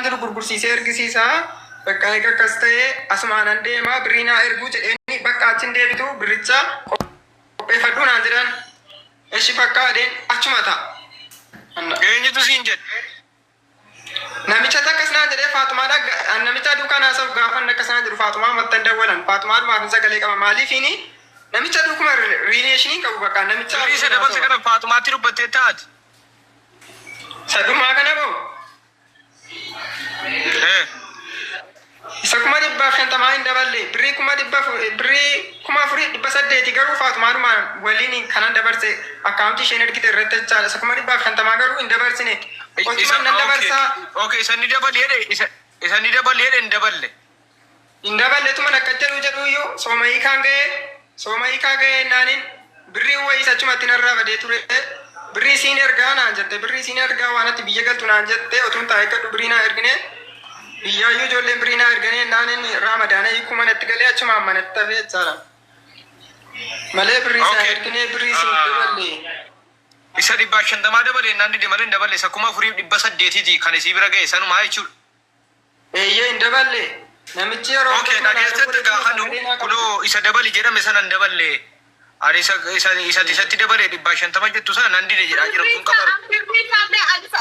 jiru gurgursiisee ergisiisaa bakka eega akkas ta'ee asumaan deemaa birriinaa erguu jedheenii bakka achiin deebitu birricha qopheeffadhuu naan jedhan eshi fakkaadeen achuma ta'a. Eenyutu siin jedhe? Namicha takkas naan jedhee Faatumaadha. Namicha duukaa naasaaf gaafan akkas naan jedhu Faatumaa mattan dawwalan Faatumaadhumaaf sagalee qaba maaliifiini namicha duukuma riineeshinii qabu bakka namicha. Isa dabalse kana Faatumaatti dubbattee taati. Sadumaa kana ba'u. Isa kuma dhibbaaf shantamaa hin daballe birrii kuma 4,800 garuu Faatumaadhumaan waliin kanan dabarse akkaawuntii isheen ergite irratti jechaadha. Isa kuma dhibbaaf shantamaa garuu hin dabarsine. Otumaan nan dabarsaa. Okay, isa ni dabalee hin daballe. Hin daballetuma akka jedhu iyyuu soomayiikaa ga'ee naaniin birrii wayii achumatti narraa badee ture. Birrii siin ergaa naan jette birrii siin ergaa waan ati biyya galtu naan jette otuun taa'ee kadhu birrii naa ergine biyyaayyuu ijoolleen birrii naa ergane naaniin raamadaana hiikuma natti galee achumaan manatti tafee jechaadha. Malee birrii isaa ergine birrii siin daballe. Isa 150 dabalee naan dide malee hin daballe isa 4,800 kan isii bira ga'e sanumaa jechuudha. Eeyyee hin daballe namichi yeroo dhageessatti gaafanu kunoo isa dabali jedhame sana hin daballe. Ani isatti dabalee 150 jettu sana nan dide jedhaa jira kun qabaru.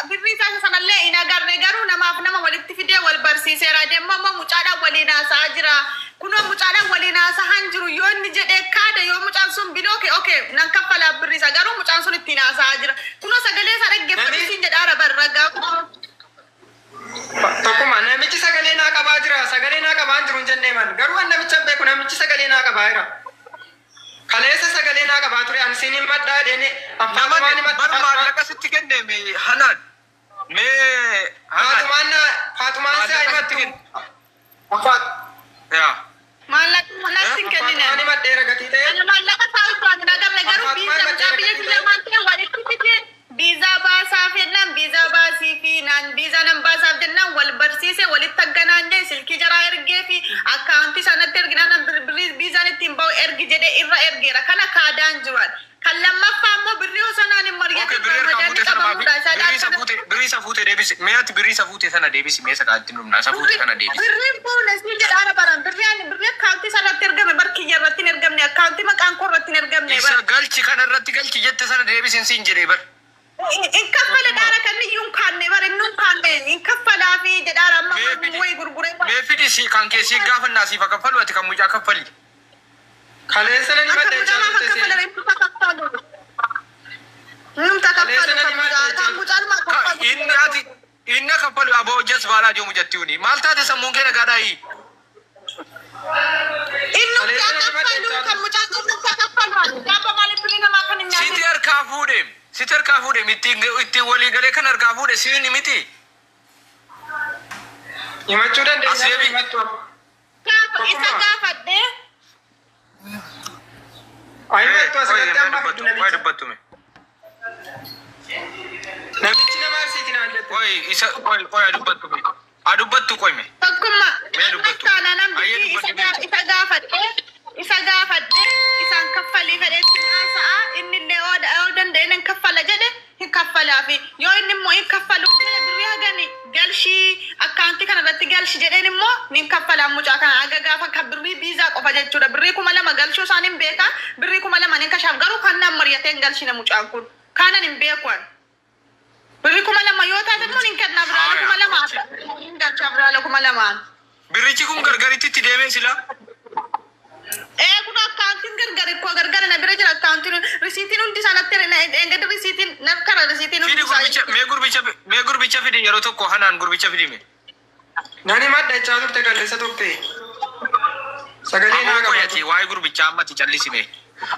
Birrii isaa sanallee hin agarre garuu namaaf nama walitti fidee wal barsiiseera deemma ammoo mucaadhaan waliin haasaa jira. Kunoo mucaadhaan waliin haasaa jiru yoo inni jedhee kaada yoo mucaan sun bilooke nan kaffalaa birrii isaa garuu mucaan sun ittiin haasaa jira. Kunoo sagalee isaa dhaggeeffachisiin jedhaa barragaa. Tokkuma namichi sagalee naa qabaa jira sagalee naa qabaa jiru hin jennee man garuu an namicha beeku namichi sagalee naa qabaa jira. Kaleessa sagalee naa qabaa ture ansiin hin maddaa deene Faatumaan maallaqa sitti kenne hanaan Faatumaan si himattu maallaqa natti hin kennine. Faatumaan himadheera gatii ta'e. Maallaqa isaa ulfaatu nagamne garuu biyya biyya maantee walitti fidee biizaa baasaaf jennaan biizaa baasii fi biizaa nan baasaaf jennaan wal barsiise walitti agganaan jee silkii jaraa ergee fi akkaawuntii sanatti erginaan biizaan ittiin ba'u ergi jedhee irra ergeera kana kaadaan jiran. Kan lammaffaa immoo birrii osoo naan hin mari'atin ramadanii qabamuudha. Birrii isa fuute deebisi. Meeyaatti birrii isa fuute sana deebisi. Mee sagaatti numna isa fuute kana deebisi. Birriin fuunes ni jedhaara baran. Birrii akkaawuntii sanatti ergame barkiyya irratti hin ergamne akkaawuntii maqaan koo irratti hin ergamne. Isa galchi kana irratti galchi jette sana deebisin siin jedhee bar. In kaffala dhaara kan iyyuu kaanne bar innuu kaanne in kaffalaa fi jedhaara amma wayii gurguree. Mee fidi kan keessii gaafannaa siif kaffalu ati kan mucaa kaffali. Kaleessa nani madda jechaa turte si. Inni kaffalu aboo jas baalaa jiru mujatti uni. Maal taate sammuun kee nagaadhaa hii? Siti harkaa fuudhe ittiin walii galee kan harkaa fuudhe siini miti. Himachuu dandeenya himachuu. Isa gaafadhee. Himattuu asirratti amma fiddu Wayi dubbattume. Namichi nama arsiiti naan jette. Oyi dubbattume. Dubbattu qoyme. Tokkummaa. Mee dubbattu. Isa gaafadhee isaan kaffalii fedheetti haasa'a innillee yoo danda'e nan kaffala jedhe hin kaffalaafi yoo inni immoo hin kaffaluuf jedhe birrii hagani galshii akkaawuntii kana irratti galshi jedheen immoo nin kaffalaa mucaa kana aga gaafa kan birrii biizaa qofa jechuudha birrii 2,000 galchuu isaan hin beeka birrii 2,000 nin kashaaf garuu kan naan mari'atee hin galchine mucaan kun kaanan hin beekuan birrii 2,000 yoo taate immoo nin kennaa biraala 2,000 hin galchaa biraala 2,000. Birrichi kun gargaritti itti deemee sila. Kun akkaawuntiin gargara na bira jira akkaawuntiin risiitiin hundi sanatti engedi risiitiin narkara risiitiin hundi isaa. Mee gurbicha fidi yeroo tokko hanaan gurbicha fidime. Nani madda jechaa turte kaleessa turte. Sagalee naa qabaati. Waa'ee gurbichaa ammatti callisime.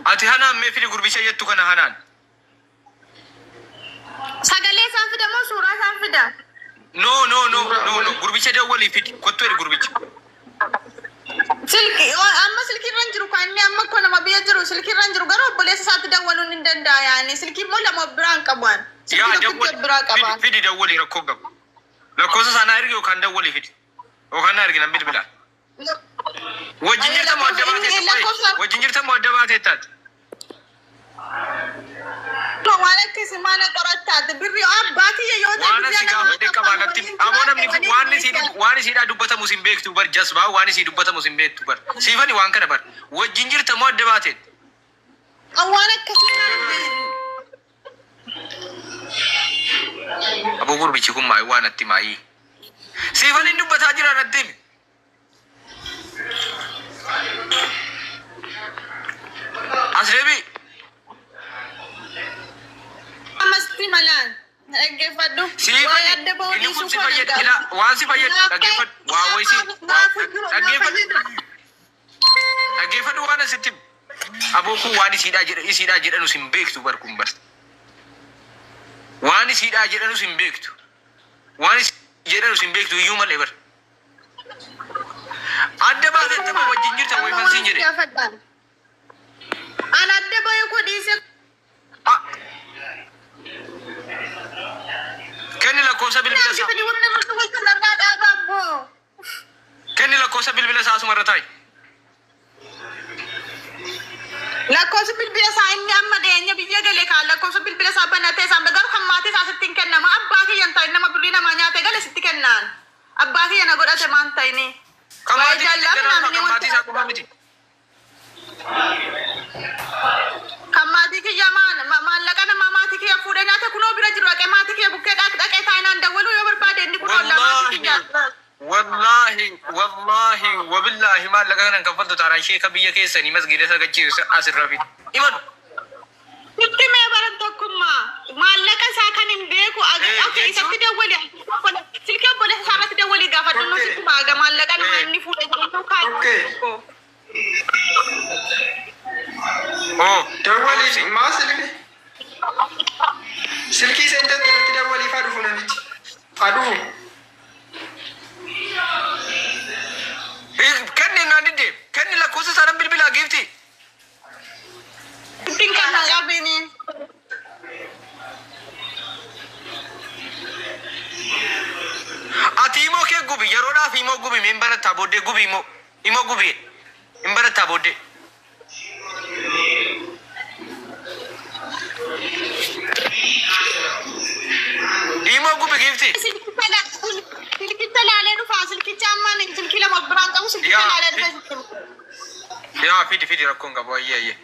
Ati hanaan mee fidi gurbicha jettu kana hanaan. Sagalee isaan fida moo suuraa isaan fida? No. Gurbicha dawwalii fidi. Kottu jedhi gurbicha. Amma silkii irra jiru kan inni amma akkoo nama biyya jiru silkii irra jiru garuu obboleessa isaatti dawwaluun hin danda'a yaani silkii immoo lama biraan qaban. Fidi dawwalii rakkoo qabu. Lakkoofsa sanaa ergi yookaan dawwalii fidi. Yookaan na ergi nan bilbilaa. Wajjin jirta moo adda baatee taate? Waan akkasi mana qorattaati birri abbaati yoo waan si gaafadhe qabaanatti ammoo namni waan isiidhaa dubbatamu sin beektu bar jasbaa waan isii dubbatamu sin beektu bar siifani waan kana bar wajjin jirta moo adda baateen waan akkasi aboo gurbichi kun maayii waan atti maayii siifani dubbataa jira nattiin asrebi amasti malaan dhaggeeffadhu siifani inni kun si fayyada waan si fayyada dhaggeeffadhu waa waysi dhaggeeffadhu waan asitti aboo kun waan isiidhaa jedhanu sin beektu bar kun bar waan isiidhaa jedhanu sin beektu waan jedhanu sin beektu iyyuu malee bar adda baatetti ma wajjin jirta way fansiin jedhe an adda baye ko dhiise kenni lakkoofsa bilbila isaa kenni lakkoofsa bilbila isaa asumarra taa'e lakkoofsa bilbila isaa inni amma dhiyeenya biyya galee kaan lakkoofsa bilbila isaa banatee isaan garuu kan maatii isaa sitti hin kennama abbaa kiyyan ta'e nama birrii namaa nyaatee gale sitti kennaan abbaa kiyya na godhate maan ta'ini kan maatii isaa qofaa miti kan maatii kiyya maallaqa nama maatii kiyya fuudhee nyaate kunoo bira jiru dhaqee maatii kiyya bukkee dhaqee taa'inaan dawwaluu yoo barbaade inni kun olla maatii kiyya wallahi wabillahi maallaqa kanan kaffaltu taaraan sheeka biyya keessanii masgida sagachiisu asirra fi imanu itti mee baran tokkummaa maallaqa isaa kan hin beeku akka isatti dawwali silkee obboleessa isaa irratti dawwali gaafadhu nu sitti maaga maallaqa nama inni fuudhee jiru kaan dawwali maa silkii seentatti irratti dawwali fadhu funanichi fadhu kenni naan didde kenni lakkoofsa isaa bilbilaa giifti ittiin kannaa qabini ati immoo kee gubi yeroodhaaf immoo gubi min barattaa booddee gubi immoo gubi hin barattaa booddee immoo gubi giifti silkicha laalee dhufaa silkicha ammaan silkii lama biraan qabu silkicha laalee dhufaa yaa fidi rakkoon qabu ayyee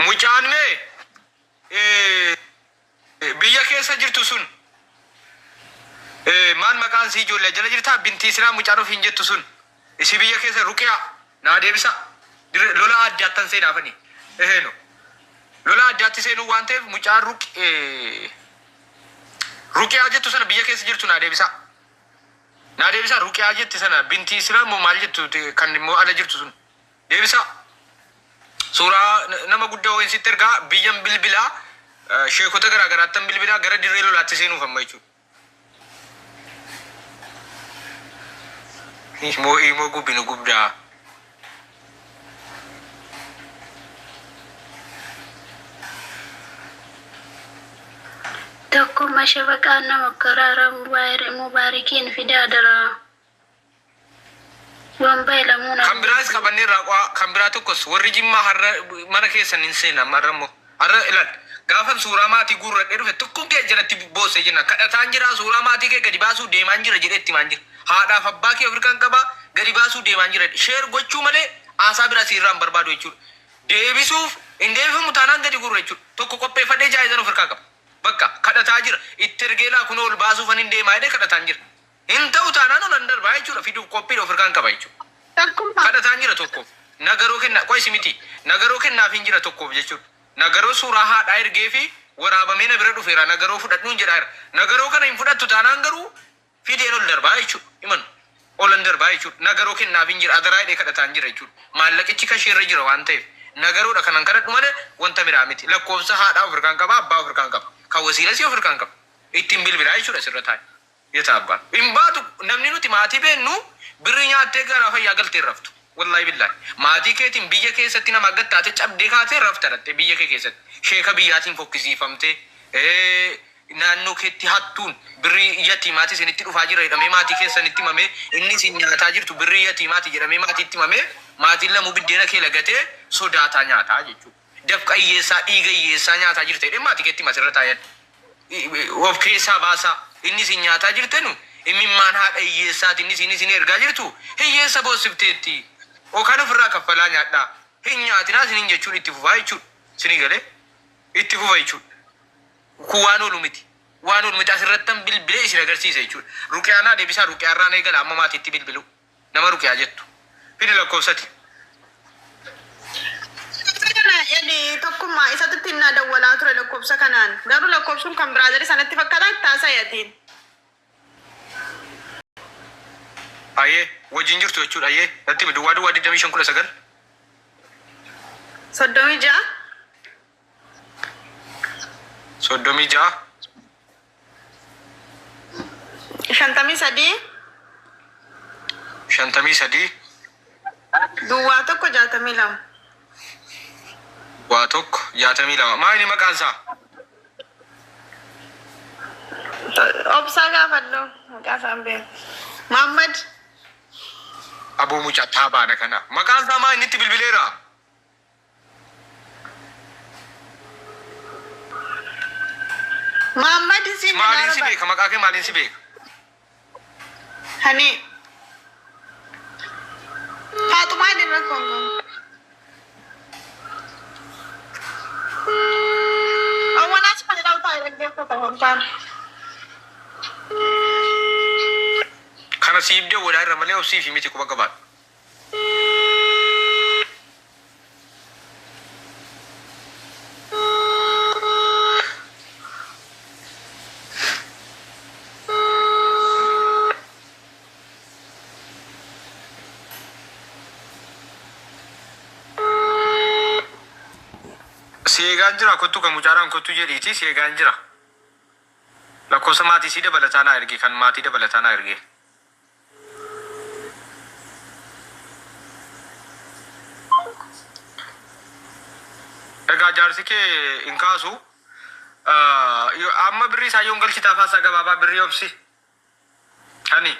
mucaan mee biyya keessa jirtu sun maal maqaan si ijoollee jala jirtaa bintii isiraa mucaan of hin jettu sun isi biyya keessa ruqiyaa naa deebisa lola addaattan seenaafani no lola addaatti seenuu waan ta'eef mucaan ruqiyaa jettu sana biyya keessa jirtu naa deebisa ruqiyaa jetti sana bintii isiraa moo maal jettu kan immoo ala jirtu sun deebisa suuraa nama guddaa ho'iin sitti ergaa biyyan bilbilaa sheekota garaa garaattan bilbilaa gara dirree lolaatti seenuuf amma jechuudha. Immoo gubbinu guddaa. Tokkummaa shabaqaa nama karaara mubaarikiin fidaa daraa. kan biraas qabannee raaqaa kan biraa tokkos warri jimmaa har'a mana keessan hin seenan marrammoo har'a ilaal gaafa suuraa maatii guurradhee dhufe tokko kee jalatti boosee jenna kadhataan jira suuraa maatii kee gadi baasuu deemaan jira jedheetti maan jira haadhaaf abbaa kee ofirkaan qabaa gadi baasuu deemaan jira sheer gochuu malee aasaa biraa siirraan barbaadu jechuudha deebisuuf hin deebifamu taanaan gadi guurra jechuudha tokko qopheeffadhee jaayizan ofirkaa qaba bakka kadhataa jira itti ergeelaa kun ol baasuuf hin deemaa jedhee kadhataan jira hin ta'u taanaan ol darbaa jechuudha fiduuf qophiidha ofirkaan qaba jechuudha. kadhataan jira tokkoof nagaroo kenna qoisi miti nagaroo kennaaf hin jira tokkoof jechuudha nagaroo suuraa haadhaa ergee fi waraabamee na bira dhufeera nagaroo fudhadhuun jedhaara nagaroo kana hin fudhattu taanaan garuu fideen ol darbaa jechuudha iman olan darbaa jechuudha nagaroo kennaaf hin jira adaraa hidhee kadhataan jira jechuudha maallaqichi kasheerra jira waan ta'eef nagaroodha kanan kadhadhu malee wanta biraa miti lakkoofsa haadhaa ofirkaan qaba abbaa ofirkaan qaba kan wasiilasii ofirkaan qaba ittiin bilbilaa jechuudha sirra taa'e. Yetaabban. Hin baatu namni nuti maatii beennu birrii nyaattee gara fayyaa galtee raftu. Wallahi billahi. Maatii keetiin biyya keessatti nama aggattaate cabdee kaatee rafta dhatte biyya kee keessatti. Sheeka biyyaatiin fokkisiifamtee naannoo keetti hattuun birrii yatiimaatii isinitti dhufaa jira jedhamee maatii keessanitti himamee inni isin nyaataa jirtu birrii yatiimaatii jedhamee maatiitti himamee maatiin lamuu biddeena kee lagatee sodaataa nyaataa jechuudha. Dafqa hiyyeessaa dhiiga hiyyeessaa nyaataa jirte jedhee maatii keetti masirra taa'an. Of keessaa baasaa inni isin nyaataa jirtenu imimmaan haadha hiyyeessaati inni isin ergaa jirtu hiyyeessa boosifteetti. Okan ofirraa kaffalaa nyaadhaa. Hin nyaatinaa isinin jechuun itti fufaa jechuudha. Isinii galee itti fufa jechuudha. Kun waan oolu miti. Waan oolu miti asirrattan bilbilee isin agarsiisa jechuudha. Ruqiyaanaa deebisaa ruqiyaarraan eegala amma maatiitti bilbilu. Nama ruqiyaa jettu. Fidi lakkoofsati. Tokkummaa isatti innaa dawwalaa ture lakkoofsa kanaan. Garuu lakkoofsuun kan biraadarii sanatti fakkaataa itti haasayatiin. Ayyee wajjin jirtu jechuudha. Ayyee natti mi duwwaa 2519. 36. 36. 53. 53. Duwwaa tokko 62. Waa tokko 62. Maali maqaan isaa? Obsaa gaafadhu. Maqaa isaan beeku. Muhammad. Aboo mucaa taabaana kana. Maqaan isaa maa inni itti bilbileera? Muhammad si maaliin si beeka? Maqaa kee maaliin si beeka? Hani. Faatumaa dirra Kongo. Awwanaas kan ilaaluu taa'ee dhaggeeffata wantaan. Kana siif deewwadhaa irra malee obsii fi miti quba qabaadha. Seegaan jira kottu kan mucaaraan kottu jedhiiti seegaan jira. Lakkoofsa maatii si dabalataa naa erge kan maatii dabalataa naa erge. Egaa jaarsi kee hin kaasu amma birrii isaa yoon galchitaaf haasaa gabaabaa birrii obsi. Ani